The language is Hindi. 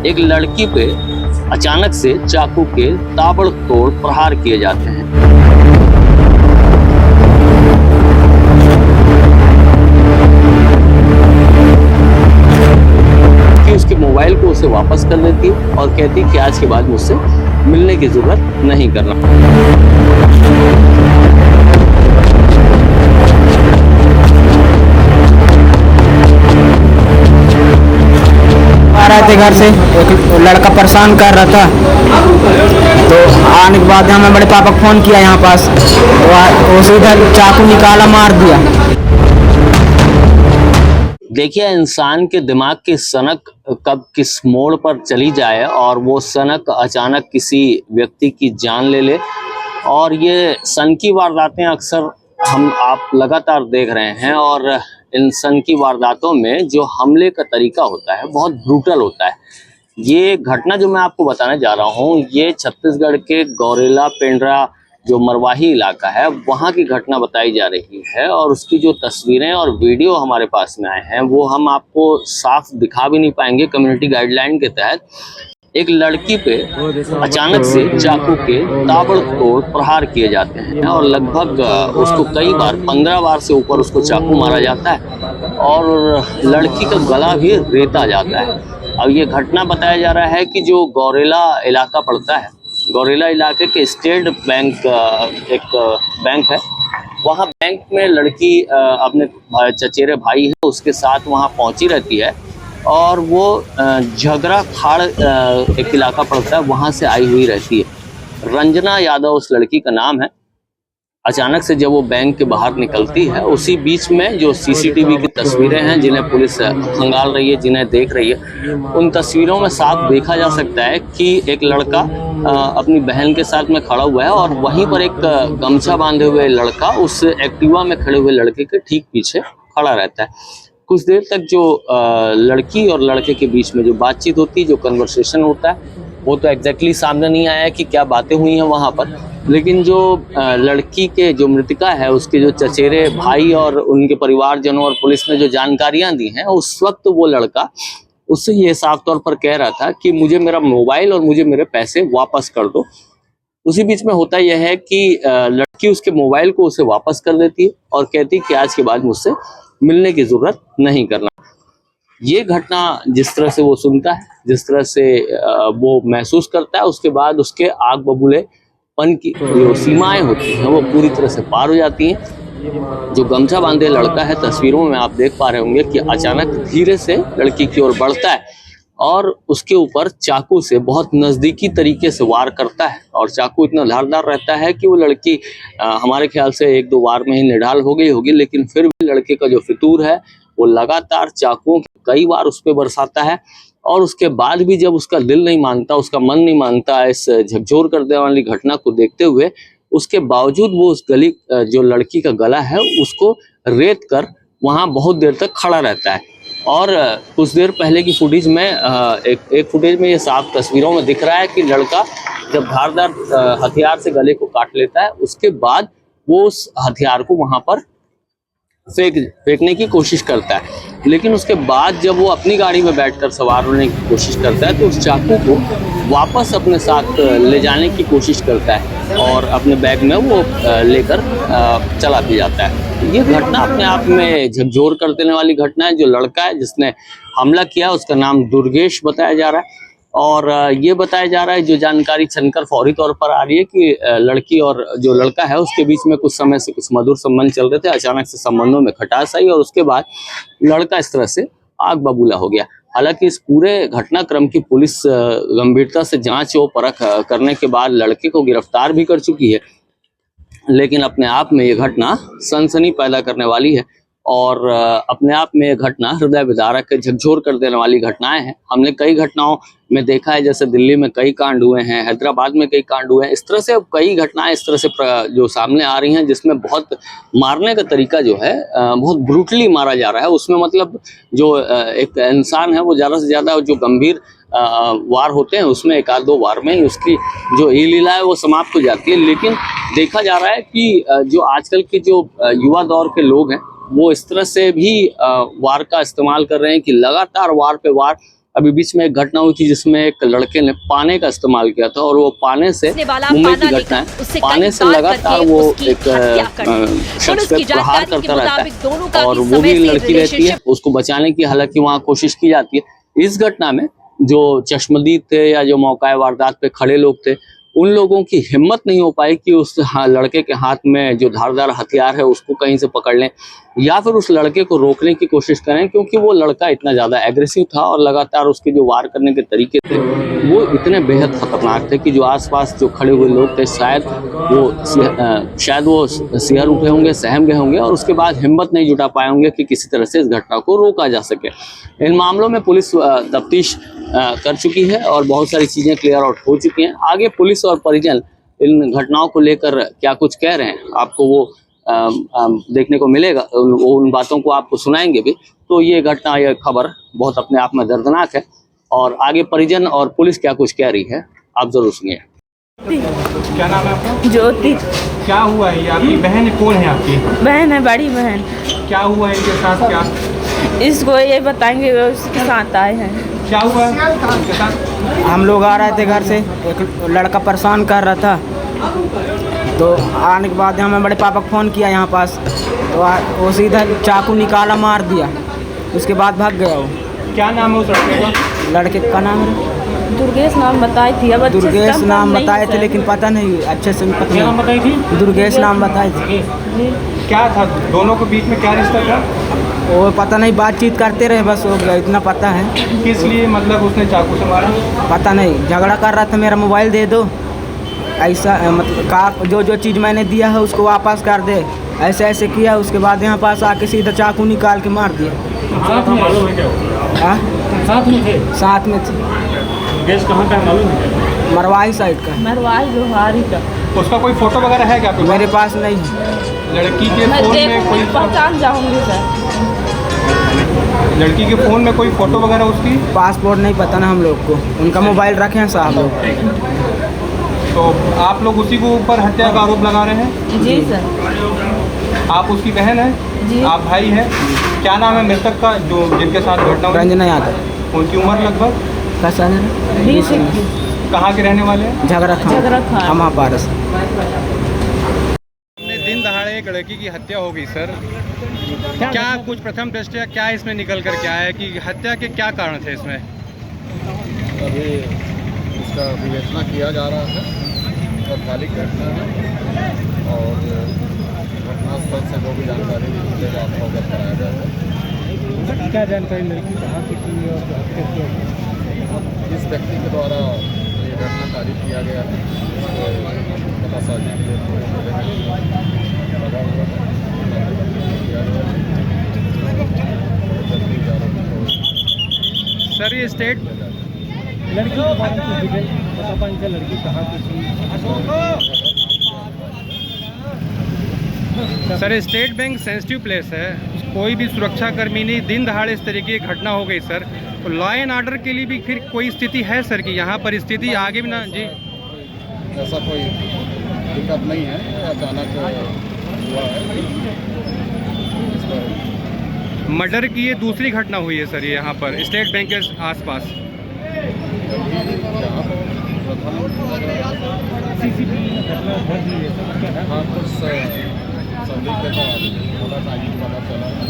एक लड़की पे अचानक से चाकू के ताबड़तोड़ प्रहार किए जाते हैं। कि उसके मोबाइल को उसे वापस कर देती है और कहती है कि आज के बाद मुझसे मिलने की जरूरत नहीं करना। आ रहे थे घर से, एक लड़का परेशान कर रहा था, तो आने के बाद हमें बड़े पापा को फोन किया यहाँ पास, तो सीधा चाकू निकाला मार दिया। देखिए, इंसान के दिमाग की सनक कब किस मोड़ पर चली जाए और वो सनक अचानक किसी व्यक्ति की जान ले ले। और ये सन की वारदातें अक्सर आप लगातार देख रहे हैं, और इन सन की वारदातों में जो हमले का तरीका होता है बहुत ब्रूटल होता है। ये घटना जो मैं आपको बताने जा रहा हूँ, ये छत्तीसगढ़ के गौरेला पेंड्रा जो मरवाही इलाका है वहाँ की घटना बताई जा रही है। और उसकी जो तस्वीरें और वीडियो हमारे पास में आए हैं वो हम आपको साफ दिखा भी नहीं पाएंगे कम्युनिटी गाइडलाइन के तहत। एक लड़की पे अचानक से चाकू के ताबड़तोड़ प्रहार किए जाते हैं और लगभग उसको कई बार 15 बार से ऊपर उसको चाकू मारा जाता है और लड़की का गला भी रेता जाता है। अब ये घटना बताया जा रहा है कि जो गौरेला इलाका पड़ता है, गौरेला इलाके के स्टेट बैंक एक बैंक है, वहाँ बैंक में लड़की अपने चचेरे भाई है उसके साथ वहाँ पहुँची रहती है और वो झगड़ा खाड़ एक इलाका पड़ता है वहाँ से आई हुई रहती है। रंजना यादव उस लड़की का नाम है। अचानक से जब वो बैंक के बाहर निकलती है, उसी बीच में जो सीसीटीवी की तस्वीरें हैं जिन्हें पुलिस खंगाल रही है, जिन्हें देख रही है, उन तस्वीरों में साफ देखा जा सकता है कि एक लड़का अपनी बहन के साथ में खड़ा हुआ है और वहीं पर एक गमछा बांधे हुए लड़का उस एक्टिवा में खड़े हुए लड़के के ठीक पीछे खड़ा रहता है। कुछ देर तक जो लड़की और लड़के के बीच में जो बातचीत होती है, जो कन्वर्सेशन होता है, वो तो एग्जैक्टली सामने नहीं आया कि क्या बातें हुई हैं वहाँ पर, लेकिन जो लड़की के जो मृतका है उसके जो चचेरे भाई और उनके परिवारजनों और पुलिस ने जो जानकारियां दी हैं, उस वक्त वो लड़का उससे ये साफ तौर पर कह रहा था कि मुझे मेरा मोबाइल और मुझे मेरे पैसे वापस कर दो। उसी बीच में होता यह है कि लड़की उसके मोबाइल को उसे वापस कर देती है और कहती कि आज के बाद मुझसे मिलने की जरूरत नहीं करना। ये घटना जिस तरह से वो सुनता है, जिस तरह से वो महसूस करता है, उसके बाद उसके आग बबूलेपन की जो सीमाएं होती हैं वो पूरी तरह से पार हो जाती हैं। जो गमछा बांधे लड़का है, तस्वीरों में आप देख पा रहे होंगे कि अचानक धीरे से लड़की की ओर बढ़ता है और उसके ऊपर चाकू से बहुत नज़दीकी तरीके से वार करता है। और चाकू इतना धारदार रहता है कि वो लड़की हमारे ख्याल से 1-2 वार में ही निढाल हो गई होगी, लेकिन फिर भी लड़के का जो फितूर है वो लगातार चाकुओं कई बार उस पर बरसाता है। और उसके बाद भी जब उसका दिल नहीं मानता, उसका मन नहीं मानता इस झकझोर कर देने वाली घटना को देखते हुए, उसके बावजूद वो उस गली जो लड़की का गला है उसको रेत कर वहाँ बहुत देर तक खड़ा रहता है। और कुछ देर पहले की फुटेज में एक फुटेज में ये साफ तस्वीरों में दिख रहा है कि लड़का जब धारदार हथियार से गले को काट लेता है, उसके बाद वो उस हथियार को वहाँ पर फेंकने की कोशिश करता है। लेकिन उसके बाद जब वो अपनी गाड़ी में बैठकर सवार होने की कोशिश करता है तो उस चाकू को वापस अपने साथ ले जाने की कोशिश करता है और अपने बैग में वो लेकर चला भी जाता है। ये घटना अपने आप में झकझोर कर देने वाली घटना है। जो लड़का है जिसने हमला किया उसका नाम दुर्गेश बताया जा रहा है और ये बताया जा रहा है, जो जानकारी छनकर फौरी तौर पर आ रही है कि लड़की और जो लड़का है उसके बीच में कुछ समय से कुछ मधुर संबंध चल रहे थे। अचानक से संबंधों में खटास आई और उसके बाद लड़का इस तरह से आग बबूला हो गया। हालांकि इस पूरे घटनाक्रम की पुलिस गंभीरता से जांच और परख करने के बाद लड़के को गिरफ्तार भी कर चुकी है, लेकिन अपने आप में ये घटना सनसनी पैदा करने वाली है और अपने आप में ये घटना हृदय विदारक, झकझोर कर देने वाली घटनाएं हैं। हमने कई घटनाओं में देखा है, जैसे दिल्ली में कई कांड हुए हैं, हैदराबाद में कई कांड हुए हैं। इस तरह से अब कई घटनाएं इस तरह से जो सामने आ रही हैं जिसमें बहुत मारने का तरीका जो है बहुत ब्रूटली मारा जा रहा है। उसमें मतलब जो एक इंसान है वो ज़्यादा से ज़्यादा जो गंभीर वार होते हैं उसमें 1-2 वार में ही उसकी जो लीला है वो समाप्त हो जाती है। लेकिन देखा जा रहा है कि जो आजकल के जो युवा दौर के लोग हैं वो इस तरह से भी वार का इस्तेमाल कर रहे हैं कि लगातार वार पे वार अभी बीच में एक घटना हुई थी जिसमें एक लड़के ने पाने का इस्तेमाल किया था और वो पाने से, मुंबई की घटना है, पाने से लगातार वो एक शख्स पे प्रहार करता रहता है और वो भी लड़की रहती है, उसको बचाने की हालांकि वहाँ कोशिश की जाती है। इस घटना में जो चश्मदीद थे या जो मौका वारदात पे खड़े लोग थे, उन लोगों की हिम्मत नहीं हो पाई कि उस लड़के के हाथ में जो धारदार हथियार है उसको कहीं से पकड़ लें या फिर उस लड़के को रोकने की कोशिश करें, क्योंकि वो लड़का इतना ज़्यादा एग्रेसिव था और लगातार उसके जो वार करने के तरीके थे वो इतने बेहद खतरनाक थे कि जो आसपास जो खड़े हुए लोग थे शायद वो सिहर उठे होंगे, सहम गए होंगे और उसके बाद हिम्मत नहीं जुटा पाए होंगे कि किसी तरह से इस घटना को रोका जा सके। इन मामलों में पुलिस तफ्तीश कर चुकी है और बहुत सारी चीज़ें क्लियर आउट हो चुकी हैं। आगे पुलिस और परिजन इन घटनाओं को लेकर क्या कुछ कह रहे हैं आपको वो देखने को मिलेगा, वो उन बातों को आपको सुनाएंगे भी। तो ये घटना, ये खबर बहुत अपने आप में दर्दनाक है और आगे परिजन और पुलिस क्या कुछ कह रही है आप जरूर सुनिए। क्या नाम है आपका? ज्योति। क्या हुआ है? ये आपकी बहन कौन है? आपकी बहन है, बड़ी बहन। क्या हुआ है इनके साथ? क्या इसको ये बताएंगे, वो उसके साथ आए हैं। क्या हुआ है इनके साथ? हम लोग आ रहे थे घर से, एक लड़का परेशान कर रहा था, तो आने के बाद हमें बड़े पापा को फ़ोन किया यहाँ पास, तो वो सीधा चाकू निकाला, मार दिया, उसके बाद भाग गया वो। क्या नाम है उस लड़के का? लड़के का नाम है दुर्गेश नाम बताई थी। अब अच्छे से दुर्गेश नाम नहीं बताए है थे लेकिन पता नहीं अच्छे से पता क्या नाम बताई थी? दुर्गेश नाम बताए थे। क्या था दोनों के बीच में, क्या रिश्ता था? वो पता नहीं, बातचीत करते रहे बस, हो गया इतना पता है। किस लिए मतलब उसने चाकू से मारा? पता नहीं, झगड़ा कर रहा था, मेरा मोबाइल दे दो, ऐसा मतलब का जो चीज़ मैंने दिया है उसको वापस कर दे, ऐसे ऐसे किया। उसके बाद यहाँ पास आके सीधा चाकू निकाल के मार दिया। साथ में मालूम है क्या? हाँ साथ में थे? साथ में थे। गैस कहाँ का है मालूम है? मरवाही साइड का। मरवाई लोहारी का। उसका कोई फोटो वगैरह है क्या आपके पास? मेरे पास नहीं है। लड़की के मैं फोन में कोई पहचान जाऊंगी सर। लड़की के फोन में कोई फोटो वगैरह उसकी? पासपोर्ट नहीं पता ना हम लोग को, उनका मोबाइल रखे हैं साहब लोग। तो आप लोग उसी को ऊपर हत्या का आरोप लगा रहे हैं? जी सर। आप उसकी बहन है? जी। आप भाई है? क्या नाम है मृतक का जो जिनके साथ घटना हुई? रंजना यादव। उनकी उम्र लगभग? कैसा है? 20-21। कहाँ के रहने वाले हैं? झगड़ा झगड़ा था। हम पारस। दिन दहाड़े एक लड़की की हत्या हो गई सर, क्या कुछ प्रथम दृष्टया क्या इसमें निकल कर क्या है कि हत्या के क्या कारण थे इसमें? अभी इसका विवेचना किया जा रहा है, तत्कालिक घटना है और घटनास्थल से जो भी जानकारी मिलेगा आपको अवगत कराया जाएगा। क्या जानकारी लड़की कहाँ की थी और हत्या क्यों? इस व्यक्ति के द्वारा ये घटना तारीफ किया गया है, पता साझी के लिए लगा हुआ है। सर ये स्टेट लड़की के बारे में डिटेल बता पाएंगे? लड़की कहाँ की थी? Sir state bank sensitive place है, कोई भी सुरक्षा कर्मी नहीं, दिन दहाड़े इस तरीके की घटना हो गई सर। तो लॉ एंड ऑर्डर के लिए भी फिर कोई स्थिति है सर कि यहाँ पर स्थिति आगे भी ना? जी ऐसा कोई दिक्कत नहीं है, अचानक हुआ है। इस पर मर्डर की ये दूसरी घटना हुई है सर ये यहाँ पर स्टेट बैंक के आसपास। यहाँ पर प्रथम हाँ कुछ संदिग्ध का थोड़ा टाइम पता चला है।